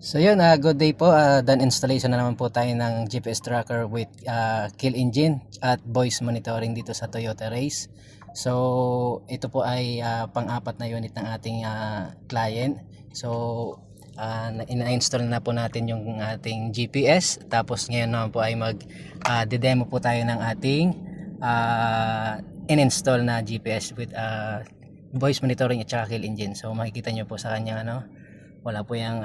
So yun, good day po. Done installation na naman po tayo ng GPS tracker with kill engine at voice monitoring dito sa Toyota Race. So ito po ay pang-apat na unit ng ating client. So ina-install na po natin yung ating GPS. Tapos ngayon naman po ay mag-demo po tayo ng ating in-install na GPS with voice monitoring at saka kill engine. So makikita nyo po sa kanyang wala po yung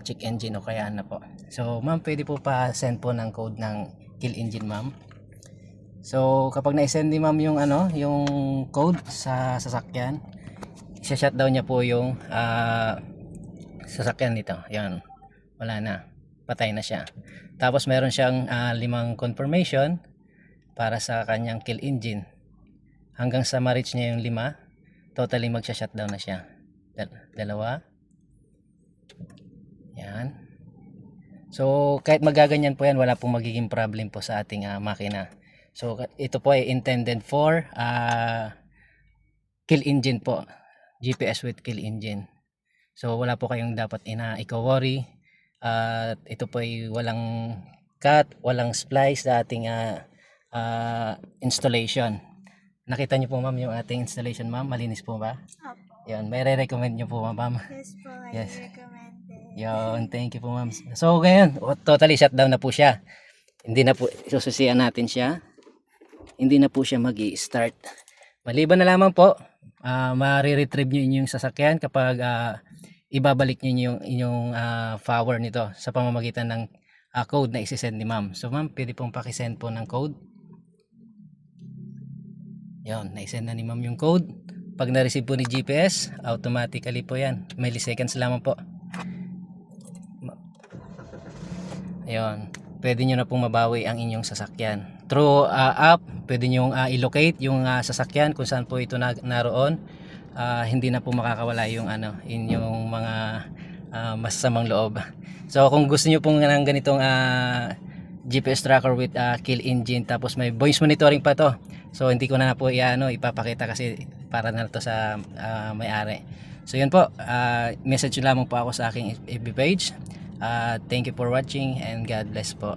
check engine o kaya ano po. So ma'am, pwede po pa send po ng code ng kill engine ma'am. So kapag na-send ni ma'am yung yung code sa sasakyan, i-shutdown niya po yung sasakyan nito. Yan, wala na, patay na siya. Tapos meron siyang 5 confirmation para sa kanyang kill engine. Hanggang sa ma-reach niya yung 5, totally magsha-shutdown na siya. Dalawa. Yan. So kahit magaganyan po yan, wala pong magiging problem po sa ating makina. So ito po ay intended for kill engine po, GPS with kill engine. So wala po kayong dapat ika-worry. Ito po ay walang cut, walang splice sa ating installation. Nakita niyo po ma'am yung ating installation ma'am, malinis po ba? Opo. Yan, may re-recommend niyo po ma'am? Yes po, I Yes. recommend it. Yun, thank you po ma'am. So ngayon, totally shutdown na po siya. Hindi na po, sususian natin siya. Hindi na po siya mag-i-start. Maliban na lamang po, ma-retrieve nyo inyong sasakyan kapag ibabalik nyo yung inyong power nito sa pamamagitan ng code na isi-send ni ma'am. So ma'am, pwede pong pakisend po ng code. Yun, na-send na ni ma'am yung code. Pag na-receive po ni GPS, automatically po yan. Milliseconds lamang po. Ayun, pwede nyo na pong mabawi ang inyong sasakyan. Through app, pwede nyo i-locate yung sasakyan kung saan po ito naroon. Hindi na po makakawala yung inyong mga masasamang loob. So kung gusto nyo pong ng ganitong GPS tracker with kill engine, tapos may voice monitoring pa to. So hindi ko na po ipapakita kasi para na to sa may-ari. So yun po, message lamang po ako sa aking FB page. Thank you for watching and God bless po.